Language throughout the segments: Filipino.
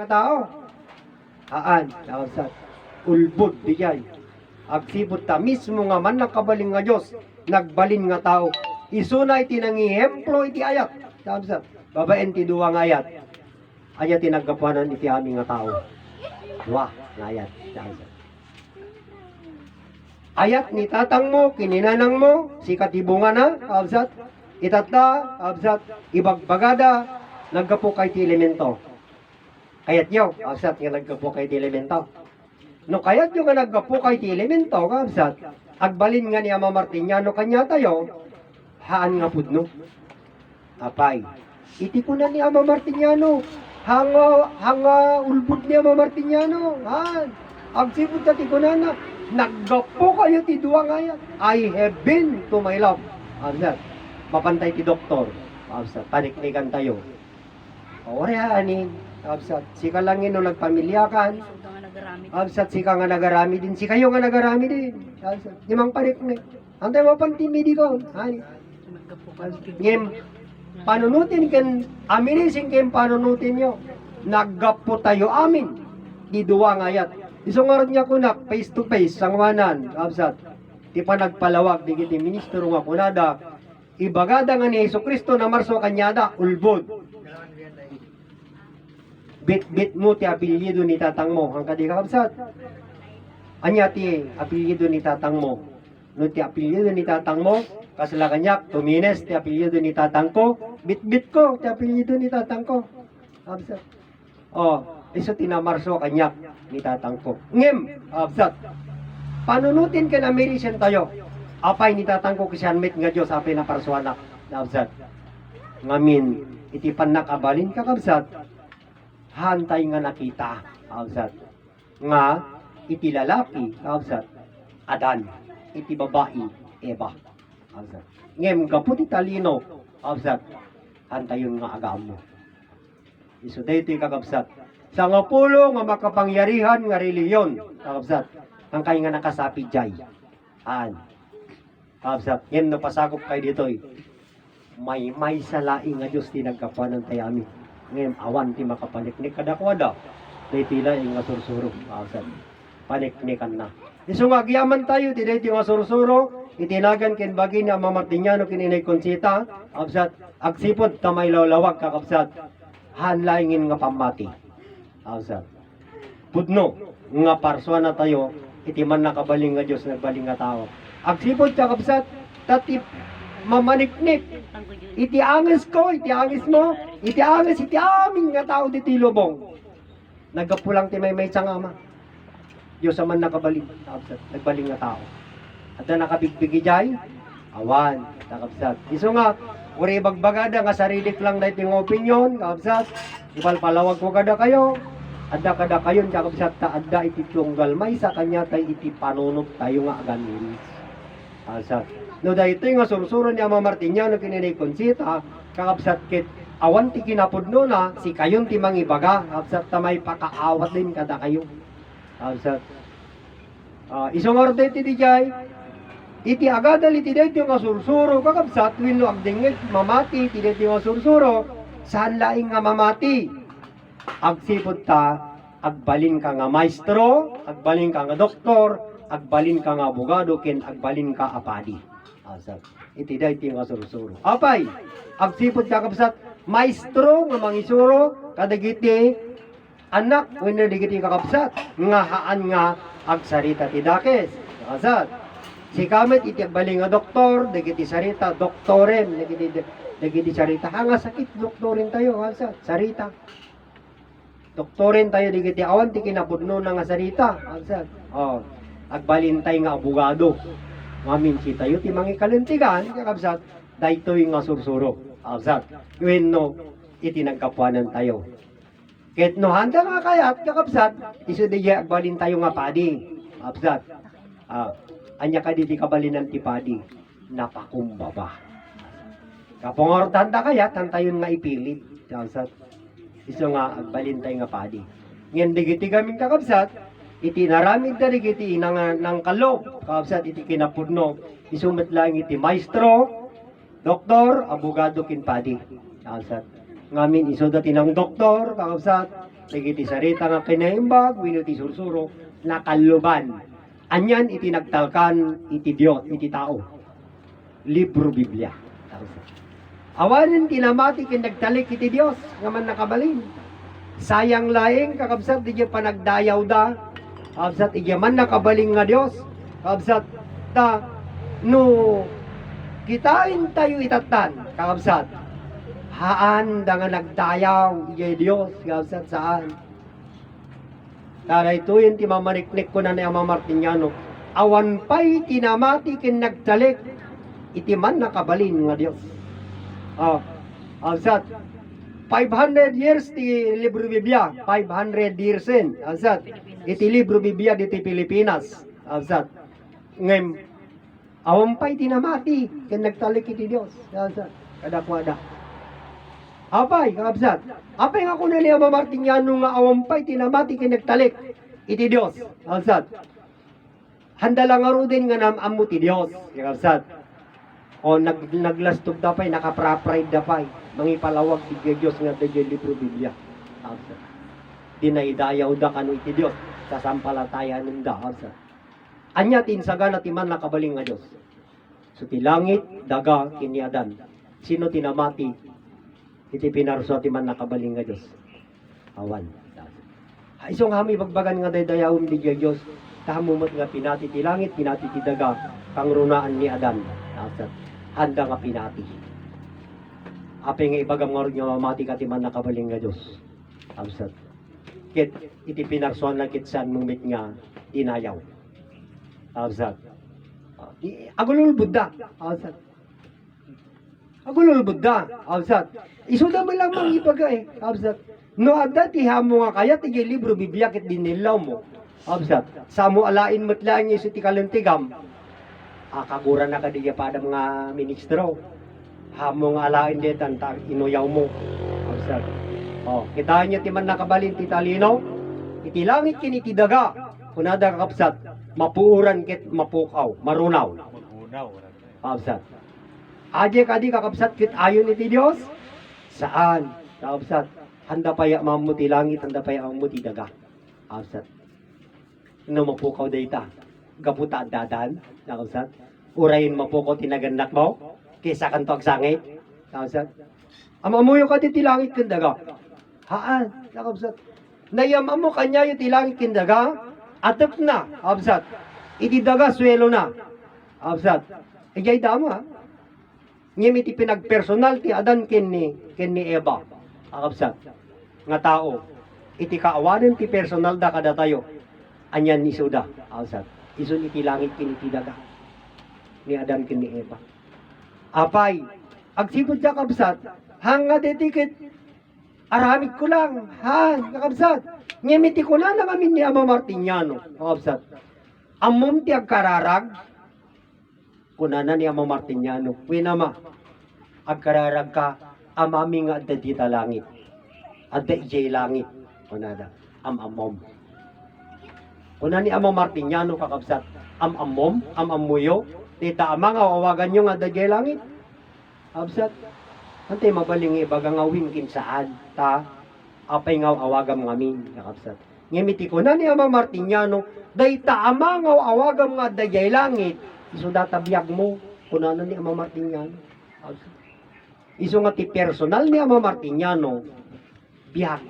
nga tao. Haan, kakabsat. Ulbod di jay. Agsibot ta mismo nga man nakabaling nga Diyos, nagbalin nga tao. Isuna iti nangihemplo iti ayat. Kakabsat. Babaen ti duwa nga ayat. Ayat tinagkapuanan iti aming nga tao. Duwa nga ayat. Kakabsat. Ayat ni tatang mo, kininanang mo, si katibungan na, kakabsat. Itatda, kakabsat. Ibagbagada, nagkapo kay ti elemento. Kayat nyo, kakabsat, nga nagkapo kay ti elemento. No kayat nyo nga nagkapo kay ti elemento, kakabsat, agbalin nga ni Ama Martiniano kanya tayo, haan nga pudno. Apay, iti ko na ni Ama Martiniano, hanga ulbud ni Ama Martiniano, haan, agsibod na ti ko na, naggapo kayo ti duwa ngayon. I have been to my love. Kakabsat, mapantay ti doktor. Kakabsat, paniknikan tayo. Orehanin, kakabsat, sika langin no nagpamilyakan. Kakabsat, sika nga nagarami din. Si kayo nga nagarami din. Kakabsat, dimang paniknik. Antay mo pantimidi ko. Ay, ngem, panunutin ken, aminisin ken panunutin nyo. Naggapo tayo amin. Di duwa ngayat. Isungarod niya kunak, face to face, sangwanan, kakabsat. Ti pa nagpalawag, di kiti ministro nga kunada. Ibagada nga ni Jesu Kristo na marso kanyada, ulbod. Bit-bit mo ti apelyido ni tatang mo, ang kadi kakabsat. Anya ti apelyido ni tatang mo. No ti apelyido ni tatang mo, kasala kanyak, tumines ti apelyido ni tatang ko, bit-bit ko ti apelyido ni tatang ko. Kakabsat. Iso tinamarso kanyak ni tatang ko. Ngem, kakabsat. Panunutin ka na merisen tayo. Apay ni tatang ko kisyanmit nga Diyos, apay na parsuanak. Kakabsat. Ngamin, iti panakabalin kakabsat. Hantay nga nakita, kakabsat. Nga, iti lalaki, kakabsat. Adan, iti babae, Eva. Kakabsat. Ngem, kaputi talino, kakabsat. Hantayon nga agam mo. Iso dito kakabsat. Sa nga pulo nga makapangyarihan nga reliyon, kakabsat. Ang kay nga nakasapi jay. Kakabsat. Ngem, no pasagop kay ditoy. May salaing nga Diyos tinagkapanan tayami. Ngayon, awan ti makapaniknik kadakwada. Day tila yung nga sursuro. Paniknikan na. Iso nga, giyaman tayo, ti day nga sursuro, itinagan kin bagi ni Ama Martiniano kininay konsita, kakabsat, agsipod tamay lawlawag, kakabsat, hanlaingin nga pamati. Kakabsat. Pudno, nga parswa na tayo, iti man nakabaling nga Diyos, nagbaling nga tao. Agsipod, kakabsat, tatip, mamaniknik. Iti angis ko, iti angis mo, iti angis, iti aming nga tao diti lubong. Nagapulang ti may sang ama. Diyos man nakabaling, kakabsat, nagbaling nga tao. At na nakabigbigi jay, awan, kakabsat. Iso nga, uri bagbagada nga sarilik lang dahil yung opinion, kakabsat. Ipalpalawag ko kada kayo, adda kada kayon, kakabsat, ta adda iti tunggal may sa kanya tay iti panunod tayo nga aganin. Kakabsat. No dahito nga sursuro ni Ama Martiniano kininay konsita, kakabsat kit awan ti kinapudno na si kayon ti mangibaga, kakabsat tamay pakaawat din kada kayo. Kakabsat. Isong ordo iti dijay, iti agadal iti dahito nga sursuro, kakabsat, wino agdingit mamati, iti dahito nga sursuro, saan laing nga mamati? Agsipod ta, agbalin ka nga maestro, agbalin ka nga doktor, agbalin ka nga abogado, ken agbalin ka apadi. Asat. Iti dahiti nga sursuro. Apay, agsipod kakabsat, maestro nga mangisuro, kadagiti, anak, wenno digiti kakabsat, nga haan nga agsarita ti dakes. Asat. Si kamet iti agbaling nga doktor, digiti sarita, doktoren, digiti sarita. Hanga sakit, doktoren tayo, asat, sarita. Doktoren tayo, digiti awan, ti kinapudno na nga sarita. Asat. Agbalintay nga abogado. Ngamin si tayo, ti mangi kalintigan, kakabsat, daytoy nga sursuro. Kakabsat, wenno, iti nagkapuanan tayo. Ket no handa nga kayat, kakabsat, iso di agbalin tayo nga padi. Kakabsat, anya ka di kabalinan ti padi, napakumbaba. Kapungor tanda kayat, tantayon nga ipilit. Kakabsat, iso nga agbalin tayo nga padi. Ngayon digiti kaming kakabsat, iti naramid na iti nang kalog, kakabsat iti kinapudno, isumat lang iti maestro, doktor, abogado, kinpadi. Kakabsat. Ngamin iso dati ng doktor, kakabsat, Iti sarita nga kinaimbag, wino ti sursuro, nakaluban. Anyan iti nagtalkan, iti Diyos, iti tao. Libro Biblia. Awanin tinamati kin nagtalik iti Diyos, nga man nakabalin. Sayang laing, kakabsat, di pa nagdayaw da. Kakabsat, di man nakabaling nga Diyos. Kakabsat, ta, no, kitain tayo itatan, kakabsat. Haan da nga nagdayaw, di Diyos, kakabsat, saan? Tara ito yung timamariknik ko na ni Ama Martiniano. Awan pa'y tinamati kin nagtalik, iti man nakabalin nga Diyos. Kakabsat, 500 years ti libro Biblia, 500 years in, kakabsat. Iti libro Biblia diti Pilipinas, kakabsat. Ngayon, awampay tinamati, kin nagtalik iti Diyos. Kadakwada. Apay, kakabsat. Apay nga kuno ni Ama Martiniano nga awampay tinamati kin nagtalik iti Diyos. Kakabsat. Handa lang aro din nga namamu ti Diyos. Kakabsat. O naglastog dapay, nakaprapride dapay. Mangipalawag ti Diyos nga ti libro Biblia. Kakabsat. Dinaidayaw da kanu iti Diyos. Sasampalatayan ng da. Kakabsat. Anya tinsaga na timan nakabaling nga Diyos. So ti langit, daga, kiniadan. Sino tinamati? Iti pinarso ti man nakabaling nga Diyos. Awan. Isong hami bagbagan nga dayawom di Diyos. Tahamumot nga pinati ti langit, pinati ti daga. Kang runaan ni Adan. Handa nga pinati. Ape nga ibagam nga rin nga mamati ka ti man nakabaling nga Diyos. Absat. Kit iti pinarsoan lang kitsan mumit nga dinayaw. Absat. Agulul Buddha. Absat. Agulul Buddha. Absat. Isuda mo lang mga ipaga eh. Absat. No adda ti hamo nga kaya ti libro Biblia ket dinilaw mo. Absat. Samo alain mo't lang iso ti kalentigam. Akagura na kadiya pa mga ministro. Hamo nga alain detan ta inuyaw mo. Absat. Kita niya ti man nakabalin ti talino. Iti langit kini ti daga. Kunada kakapsat. Mapuuran ket mapukaw, marunaw. Kakapsat. Aje kadi kakapsat kit ayon iti Dios. Saan? Kakapsat. Handa paya mamuti langit, handa paya mamuti daga. Kakapsat. No mapukaw dayta. Gaputa dadan. Kakapsat. Urayin mapukaw tinaganak mo. Kisa kanto agsangit. Kakapsat. Amamuyo ka ti langit ken daga. Haan? Kakapsat. Nayam mo kanya yung tilangit ken daga. Atap na, absat. Iti daga, swelo na. Absat. Ijay dama, ha? Ngem iti pinagpersonal ti Adan ken ni Eva. Absat. Nga tao. Iti kaawanan ti personal da kada tayo. Anyan ni Suda. Absat. Isun iti langit ken iti daga. Ni Adan ken ni Eva. Apay. Agsipod siya kabsat. Hanga detikit. Aramid ko lang. Ha? Kakabsat. Ngimiti ko na kami ni Ama Martiniano. Kakabsat. Amom ti agkararag. Kunana ni Ama Martiniano. Winama. Agkararag ka. Amami nga adda dita langit. Adda ijay langit. Kunada. Amamom. Kunana ni Ama Martiniano kakabsat. Amamom. Amamuyo. Dita ama nga wawagan nyo nga adda ijay langit. Kakabsat. Ante mabaling ibaga nga wingkin saan. Ta. Apay nga awagam ngamin, kakabsat. Ngimiti ko na ni Ama Martiniano, dayta ama nga awagam nga dayay langit, iso databiyag mo, kunano ni Ama Martiniano. Iso nga ti personal ni Ama Martiniano, biyag.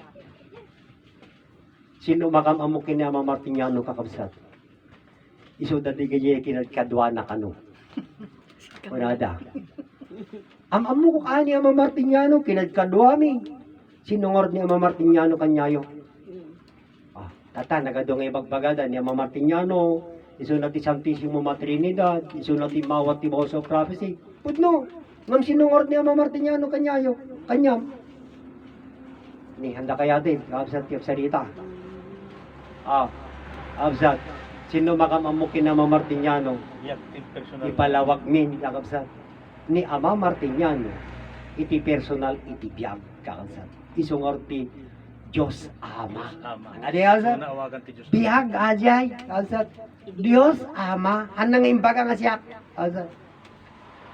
Sino makamamukin ni Ama Martiniano, kakabsat? Iso dadigay kinadkadwa na kano. Kunada. Amamu ko ka ni Ama Martiniano, kinadkadwa mi. Sinungor ni Ama Martiniano kanyayo. Tata, nagadong ibagbagada ni Ama Martiniano, isunod ti Santissimo Trinidad, isunod ti Mawat ti House of Prophecy. Pudno, ngam sinungor ni Ama Martiniano kanyayo, kanyam. Ni handa kaya din, kabsat ti sarita. Kabsat, sino makamamukin ni Ama Martiniano? Ipalawag min, kabsat. Ni Ama Martiniano, iti personal, iti biyag, kakabsat. Isungor ti Diyos Ama. Adi kalsat? Bihag ajay. Kalsat. Diyos Ama. Anang imbaga nga siya. Kalsat.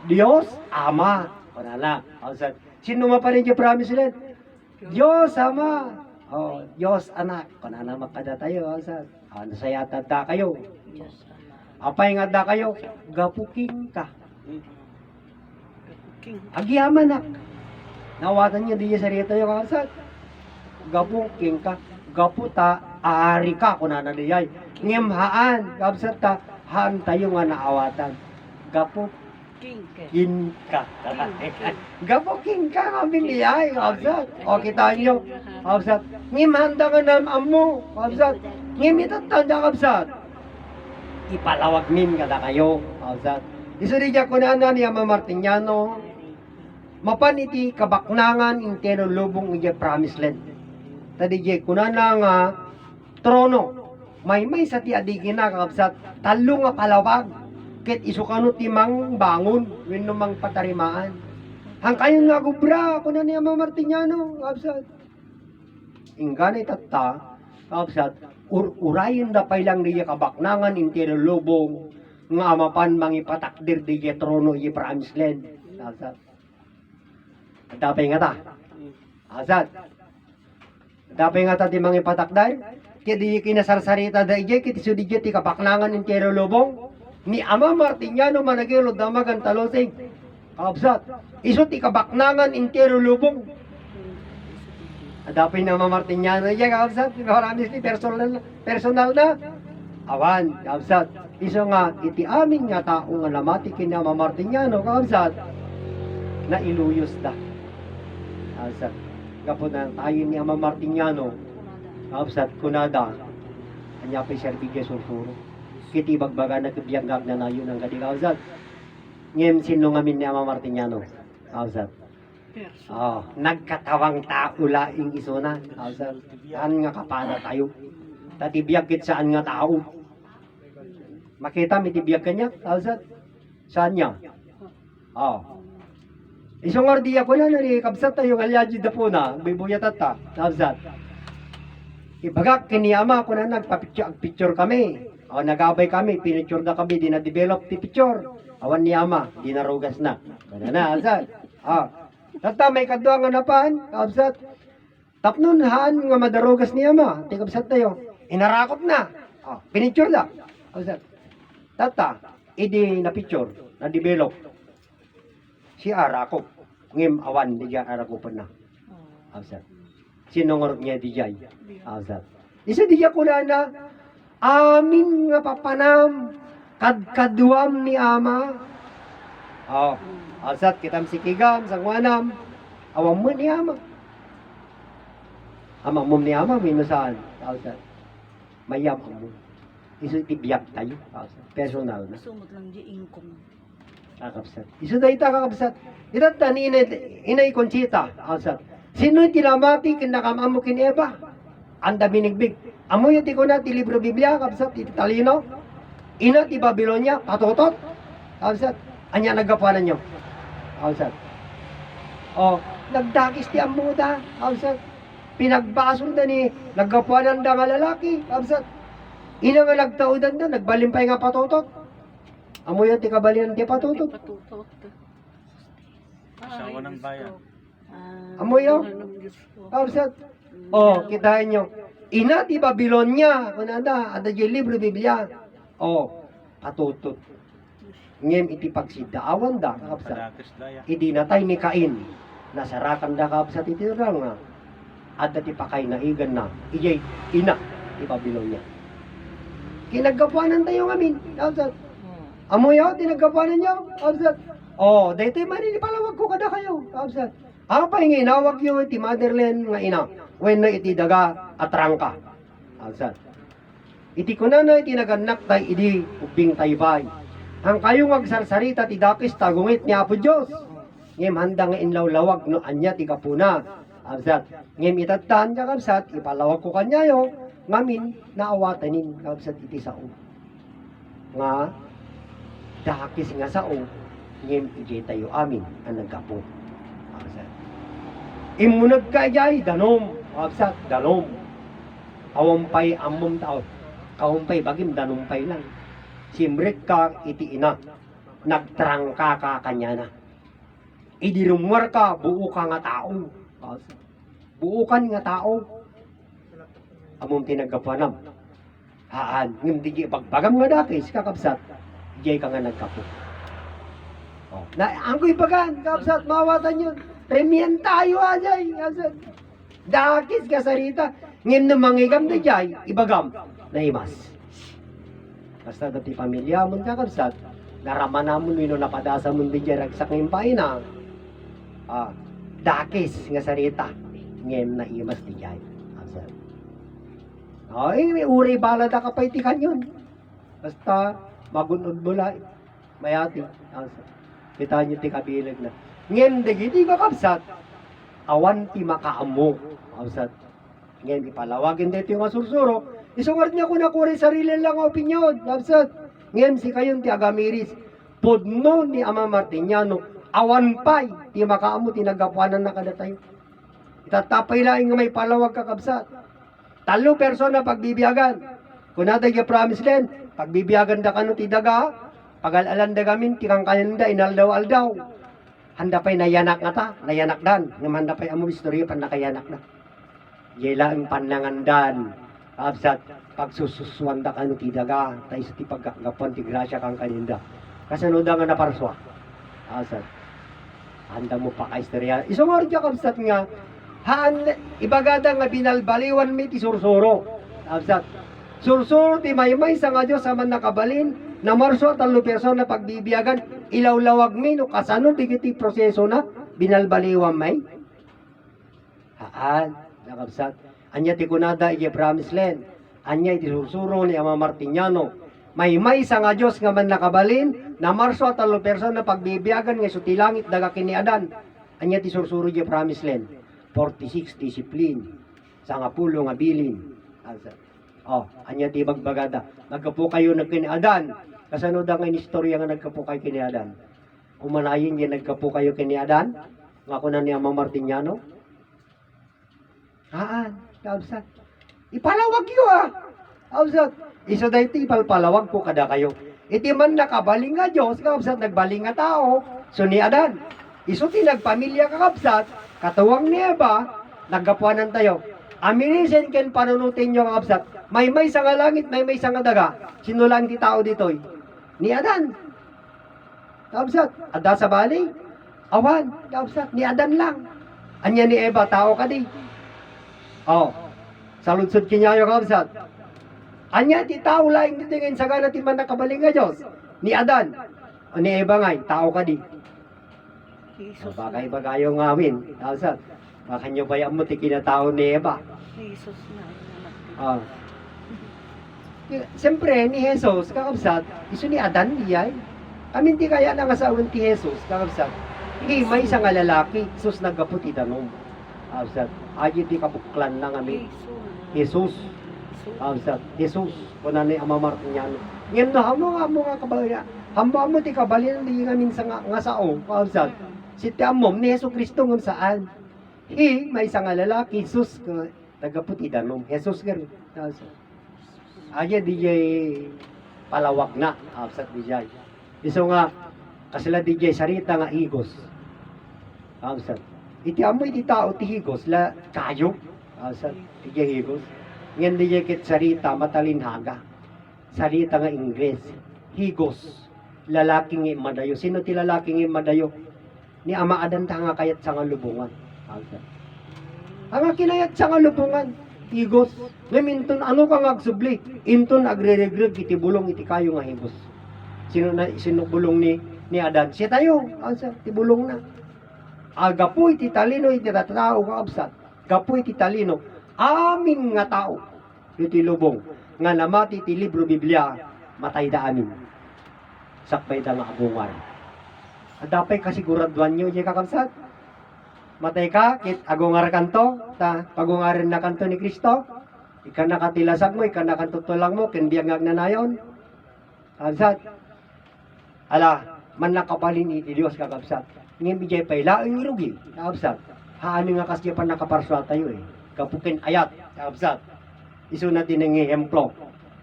Diyos Ama. Panala. Kalsat. Sino ma pa rin yung promise ulit? Diyos Ama. Oh, Diyos anak, kunana makada tayo, kabsat. Nasayatan da kayo. Diyos Ama. Apay nga da kayo, gapuking ka. King. Agyaman na. Nawatan niyo di sa rito yung kabsat. Gapuking ka. Gaputa, aari ka, kunana diyay. Ngimhaan, kabsat ta, haan tayo nga naawatan. Gapuking King. ka. Gapuking ka kami diyay, kabsat. O kita niyo, kabsat. Ngimhanda ka na amo, kabsat. Ngimitatanda, kabsat. Ipalawag min kada kayo, kabsat. Isuriya ko na niya Martiniano, mapan iti kabaknangan intero lubong iti promised land. Tadi je kunana nga trono. May sa ti adigi na kabsat talo nga palawag. Ket isukano timang bangon wenno mang patarimaan. Hang kayo nga gubra kunan niya Martiniano kabsat. Ingganay tatta kabsat urayin da pailang niya kabaknangan intero lubong nga mapan mangipatakdir di trono iti promised land. Kabsat. Dapay nga ta. Asad. Dapay nga ta di mga ipatakday. Kaya di kinasarsarita da ije, kiti sudi ti kapaklangan ng kero lubong. Ni Ama Martiniano managilo damagan talosing. Kabsat. Iso ti kabaknangan ng kero lubong. Dapay na Ama Martiniano ije, kabsat. Maramis ni personal na. Awan, kabsat. Iso nga, iti amin nga tao nga namati kina Ama Martiniano, kabsat. Na iluyos da. Kabsat. Kapag na tayo ni Ama Martiniano, kabsat, kunada, kanya pa serbigay sulfuro. Kiti bagbaga na kabiyanggag na nayo ng gadi kabsat. Ngayon sino ngamin ni Ama Martiniano, kabsat. Nagkatawang tao laing isuna, kabsat. Saan nga kapada tayo? Tatibiyag kit saan nga tao? Makita, may tibiyag kanya, kabsat. Saan niya? Isong ordiya ko na nari kabsat tayo kalyaji da po na bibuya tata kabsat. Ibagak kiniyama ko na nagpa-picture kami. Nagabay kami, pinicture na kami, di na-develop ti picture. Awan ni Ama, di narugas na. Kana na, kabsat. Tata may kadwa nga napan, kabsat. Tapnon haan nga madarugas ni Ama, ti kabsat tayo. Inarakot na. Pinicture na. Kabsat. Tata, idi na picture, na-develop. Si Arakop. Ngim awan di dyan Arakopan na. Awsat. Sinongorot niya di dyan. Awsat. Isa di dyan kuna na, amin nga papanam, kadkaduam ni Ama. Awsat, kitam si Kigam, sangwanam, awam mo ni Ama. Amang mo ni Ama, minusaan. Awsat. Mayam mo. Iso tibiyag tayo. Awsat. Personal na. Sumot lang di ingkong. Kakapsat. Iso da ita kakapsat. Itata ni inay Conchita. Kakapsat. Sino yung tilamati kinakamamu kin Eva? Anda binigbig. Amo yung tiko na ti libro Biblia. Kakapsat. Iti talino. Ina ti Babylonia. Patotot. Kakapsat. Anya nagapanan nyo. Kakapsat. Nagdakis ti amuda. Kakapsat. Pinagbasol da ni nagapanan da nga lalaki. Kakapsat. Ina nga nagtaudan da. Nagbalimpay nga patotot. Amo yan, ti kabalian, ti patutot. Asawa ng bayan. Amo yan. Kabsat. Kitain nyo. Ina ti Babylonia. Kunanda, ada yung libro Biblia. Patutot. Ngem iti pagsidaawan da, kabsat. Idi natay ni Cain. Nasarakan da, kabsat, iti rang nga. Ada ti pakay na igan na. Ijay, ina ti Babylonia. Kinagapuanan tayo ngamin, kabsat. Amo yaw, tinagapanan nyo, kabsat. Dahito yung manilipalawag ko kada kayo, kabsat. Apa yung inawag yun, ti motherland nga ina. When na iti daga at rangka, kabsat. Iti ko na iti naganak tay idi, ubing taybay. Ang kayong agsarsarita ti dakis tagungit ni Apo Diyos. Ngem handa nga inlawlawag no anya ti kapuna, kabsat. Ngem itatan ka, kabsat, ipalawag ko kanyayo, ngamin naawatanin, kabsat, iti sao. Nga, dakis nga sao, ngem ijay tayo amin ang nagkapo. Kabsat. Imunag ka ijay, danom. Kabsat, danom. Awampay amom tao. Kawampay bagim, danumpay lang. Simrek ka iti ina. Nagtrangka ka kanya na. Idirumwar ka, buo ka nga tao. Kabsat. Buukan nga tao. among tinagkapanam. Haan, ngem di pagbagam nga dakis kakabsat, jay ka nga nagkapo. Oh, na angkoy bagan, kakabsat mawatan yun. Premian tayo ajay, kakabsat. Dakis ka sarita, ngem na mangigam na jay, ibagam na imas. Basta dati pamilya mo kakabsat, naraman namon wino napadasa mo di jay ragsak ng paina. Dakis nga sarita, ngem na imas di jay. Kakabsat. Ay, may uri balad ka paitikan yun. Basta, magunod mo lang. Mayati. Kita nyo ti kabilag na. Ngayon, di ka kapsat. Awan ti makaamo. Kapsat. Ngayon, ipalawagin dito yung asursuro. Isungar niya ko na kuri sarili lang ang opinyon. Kapsat. Ngayon, si kayon ti agamiris. Pudno ni Ama Martiniano. Awan pa'y ti makaamo tinagapuanan na kada tayo. Itatapay lang nga may palawag ka kapsat. 3 persona pagbibiyagan. Kung natin yung promise din, pagbibiyagan da kano ti daga, pag-alalan da gamin, tikang kanan da, inaldaw-aldaw. Handa pa'y nayanak nga ta, nayanak dan. Ngam handa pa'y amo istorya pan nakayanak na. Yela ang panangandan. Absat, pagsususwan da kano ti daga, tayo sa ti pagkagapon ti grasya kang kaninda. Kasunod nga na parswa. Absat, handa mo pa ka istorya. Isungor dya kabsat nga, ibagada nga binalbaliwan mi ti sursuro. Absat. Sursuro ti maymay sa nga Diyos sa man nakabalin na marso 3 persona pagbibiyagan ilawlawag mi no kasano ti proseso na binalbaliwan may. Nakabsat. Anya ti kunada iti promise land. Anya iti sursuro ni Ama Martiniano. Maymay sa nga Diyos nga man nakabalin na marso 3 persona pagbibiyagan nga suti langit daga kiniadan. Anya ti sursuro iti promise land. 46 discipline sa nga pulo nga bilin. Anya ti magbagada. Nagkapo kayo nagkiniadan. Kasano da nga istorya nga nagkapo kayo kiniadan? Umanayin yung nagkapo kayo kiniadan? Nga kunan ni Ama Martiniano? Kabsat. Ipalawag yun Kabsat. Iso da iti ipalpalawag po kada kayo. Iti man nakabaling nga Diyos, kabsat, nagbaling nga tao, suniadan. Iso ti nagpamilya ka kabsat, katuwang ni Eva, naggapuanan tayo. Aminisin ken panunutin nyo kabsat. May sa nga langit, may sa nga daga. Sino lang ti tao ditoy? Ni Adan. Kabsat, ada sa bali. Awan, kabsat, ni Adan lang. Anya ni Eva, tao ka di. Saludsod kinyayo kabsat. Anya ti tao laing dito ngayon sa gana ti man nakabaling nga Diyos. Ni Adan. O ni Eva ngay, tao ka di. Baka iba kayo ngawin. Kabsat. Baka nyo bayang mo ti kinatao ni Eva. Jesus na. Siyempre, ni Jesus, kakabsat, iso ni Adan, diyay. Amin ti kaya na nga sa uwan ti Jesus, kakabsat. Hindi, may isang lalaki, Jesus nagkaputi tanong. Kakabsat, ayo ti kabuklan lang amin. Jesus. Kakabsat, Jesus. Kuna ni Ama Martiniano. Ngayon na, hamo nga kabaya. Hamo ti kabalian, di ngamin sa nga sao, kakabsat. Si Tiamom ni Yesu Kristo ng saan. May isang lalaki, Jesus, nagkaputi tanong. Jesus gano'n. Kakabsat. Aja DJ palawak na absat DJ. Iso nga kasila DJ sarita nga higos. Absat. Iti amoy ti tao ti higos la kayo. Absat DJ higos. Ngem DJ kit sarita matalinhaga. Sarita nga Ingles. Higos. Lalaking madayo. Sino ti lalaking madayo? Ni Ama Adan ta nga kayat sa nga lubungan. Absat. Ang kinayat sa nga lubungan. Higos. Ngaminton, ano ka nga agsubli? Inton agre-regreg iti bulong iti kayo nga higos. Sino bulong ni Adan? Siya tayo. Asa, iti bulong na. Gapoy iti talino iti tao ka absat. Gapoy iti talino. Amin nga tao. Iti lubong. Nga namati iti libro Biblia. Matay da amin. Sakbay da nga abungan. Adapay kasiguraduan nyo yung kakabsat. Matay ka, kit agungar kanto, pagungarin na kanto ni Kristo, ikan nakatilasag mo, ikan nakatutulang mo, kinbiyangag na nayon. Kabsat. Ala, man nakabalin iti Diyos kakabsat. Ngayon bijay pa'y laing irugi, kakabsat. Haano nga kasi pa nakaparswa tayo Kapukin ayat, kakabsat. Iso natin ang ehemplo.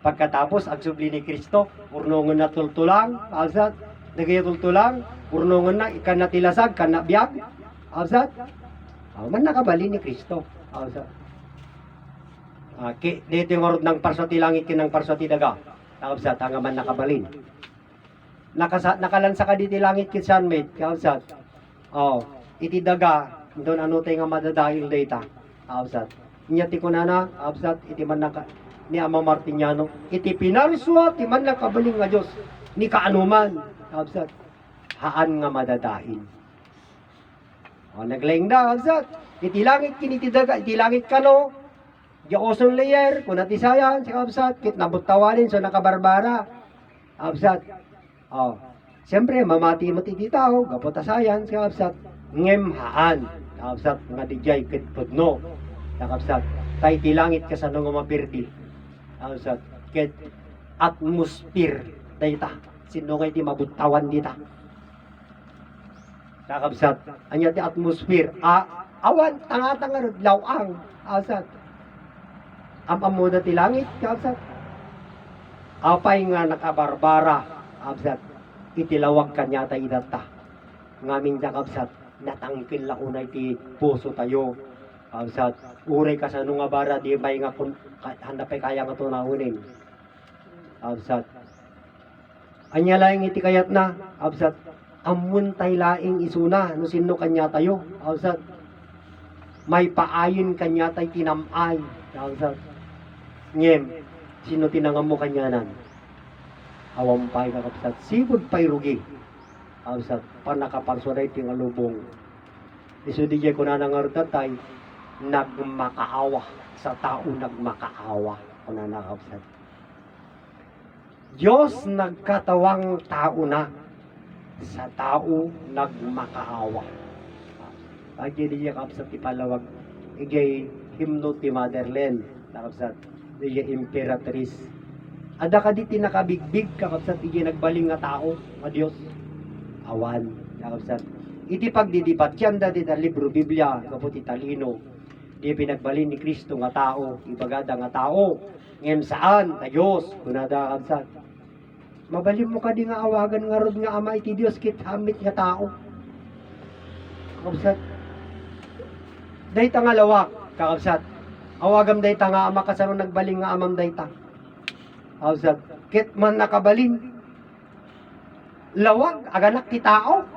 Pagkatapos, agsubli ni Kristo, urnungan na tultulang, kakabsat. Nagayatultulang, urnungan na, ikan natilasag, ikan nabiyag, Absat, man nakabali ni Kristo. Absat. Dito yung orod ng parsati langit kinang parsati daga. Kakabsat, hangaman nakabalin. Nakalansa ka dito langit kit sunmate, kakabsat. Iti daga, doon ano tayo nga madadahil data. Kakabsat. Inyati ko na, kakabsat, iti man ni Ama Martiniano. Iti pinarswa, ti man nakabaling nga Diyos. Ni kaanuman, kakabsat. Haan nga madadahil. Naglayang na, kakabsat. Iti langit kiniti daga, iti langit kano. Di oson layer, kung natisayan, si Kabsat, kit nabutawanin, so nakabarbara. Kabsat, siyempre, mamati mo ti tao, gaputasayan, si Kabsat, ngemhaan. Kabsat, nga dijay, kit pudno. Kabsat, tay tilangit ka sa nung mapirti. Kabsat, kit atmosphere, dayta, sino nga iti mabutawan dita. Kabsat, anya ti atmosphere, awan, tanga-tanga, lawang, Kabsat, amuda ti langit, kabsat. Apay nga nakabarbara, kabsat. Itilawag kanya tayo idata. Ngaming na kabsat, natangkil la unay ti puso tayo. Kabsat, uray ka sa nung nga bara, di may nga handa pa'y kaya nga tunahunin. Kabsat. Anya laing iti kayat na, kabsat. Amun tay laing isuna, no sino kanya tayo, kabsat. May paayon kanya tayo tinamay, kabsat. Ngem, sino tinangam mo kanyanan? Awam pa'y kakapsat, sibod pa'y rugi. Kapsat, panakaparsuray ting alubong. Iso di ko na nangarutatay, nagmakaawa. Sa tao nagmakaawa. Kuna nakapsat. Diyos nagkatawang tao na. Sa tao nagmakaawa. Pagdi di kapsat ipalawag, igay himno ti Motherland. Nakapsat. Diya imperatrice. Ada ka di tinakabigbig kakapsat iti nagbaling nga tao nga Dios. Awan kakapsat. Iti pagdidipat yan dati da libro Biblia kaputi talino. Di pinagbalin ni Kristo nga tao, ibagada nga tao. Ngem saan ta Dios kunada kakapsat. Mabalim mo ka di nga awagan nga rod nga ama iti Dios kit hamit nga tao. Kakapsat. Dayta nga lawak kakapsat. Awagam dayta nga ama kasano nagbaling nga amam dayta. Awsat, kit man nakabalin. Lawag, aganak ti tao.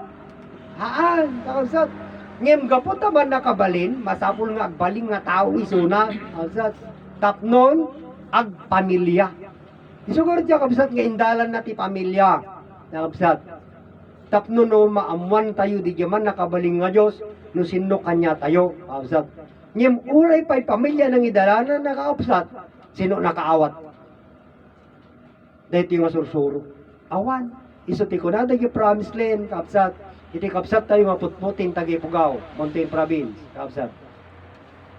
Haan, awsat. Ngem gapot man nakabalin, masapul nga agbaling nga tao isuna. Awsat, tapnon, ag pamilya. Isuguro diya kabsat nga indalan na ti pamilya. Kabsat, tapnon no maamuan tayo, di man nakabaling nga Diyos, no sino kanya tayo. Awsat, ngem uray pa'y pamilya ng idalanan nakaupsat, sino nakaawat? Dahil yung masursuro. Awan, iso ti kunada yung promised land, kapsat. Iti kapsat tayo nga putputin tagipugaw, Mountain Province, kapsat.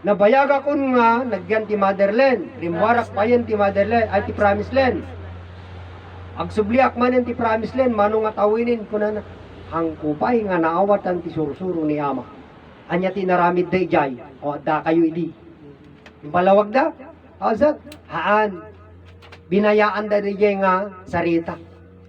Nabayaga kun nga, nagyan ti motherland, rimwarak pa yan ti motherland, ay ti promised land. Agsubliak man yan ti promised land, mano nga tawinin kunana, hangkupay nga naawatan ti sursuro ni ama. Anya tinaramid day jay, o da kayo idi. Yung palawag da, awsat, haan, binayaan da day nga sarita.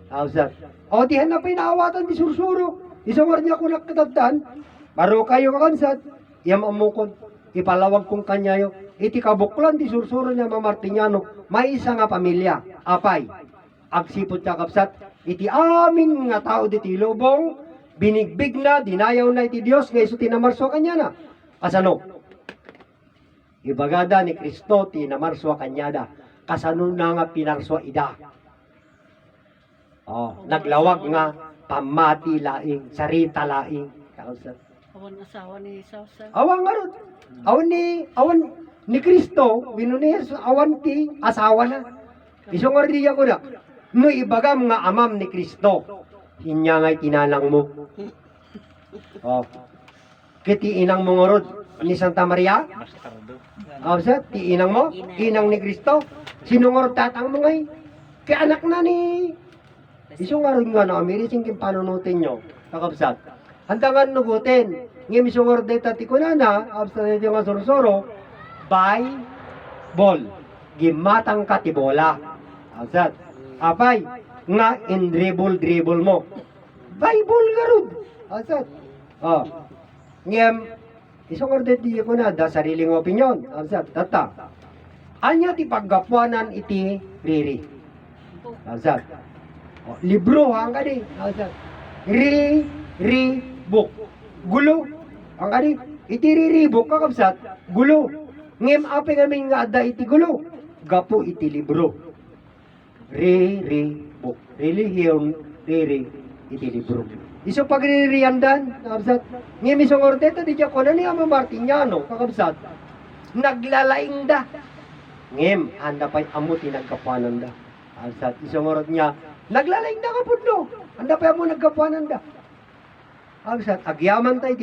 Awsat, o dihan na pinaawatan di sursuro. Isawar niya kung nakatagdan, baro kayo kakansat, iyam amukon, ipalawag kong kanyayo, iti kabuklan di sursuro niya Martiniano, may isa nga pamilya, apay, agsipot niya kapsat, iti amin nga tao diti lubong, binigbig na, dinayaw na iti Diyos, nga iso tinamarso kanya na. Kasano? Ibagada ni Kristo, tinamarso kanya da. Kasano na nga pinarswa ida. Naglawag nga, pamati laing, sarita laing. Awan asawa ni Sausa. Awan nga ron. Awan ni Kristo, binunis, awan ti asawa na. Iso nga rin ko na. No ibagam nga amam ni Kristo. Hinya nga'y tinalang mo. Kiti inang mo ngorod ni Santa Maria? Sir, ti inang mo? Inang ni Kristo? Sino ngorod tatang mo ngay? Kaya anak na ni... Iso nga rin nga na, amirising kim panunutin nyo. Kakabsat. Handangan nugutin. Ngayon iso ngorod dito ti kunana, absat nito nga sursuro, ball. Gimatang katibola. Absat. Apay. Nga in-dribble mo. Bible garud. Asat. Ngem, isong ordet di ko na, da sariling opinyon. Asat, tata. Anya ti paggapuanan iti riri. Po. Alsat. O, libro ang kadi. Alsat. Ri book. Gulo. Ang kadi. Iti riri book kakabsat. Gulo. Ngem ape kami nga ada iti gulo. Gapo iti libro. Riri book. Religion riri iti libro. Iso pagririandan kakabsat. Ngem isong ordeto di ko na ni Ama Martiniano kakabsat. Naglalaing da. Ngem, anda pa'y amo tinagkapanan da. Alsat, isang oras niya, naglalaing da kapudlo. Anda pa'y amo nagkapanan da. Alsat, agyaman tayo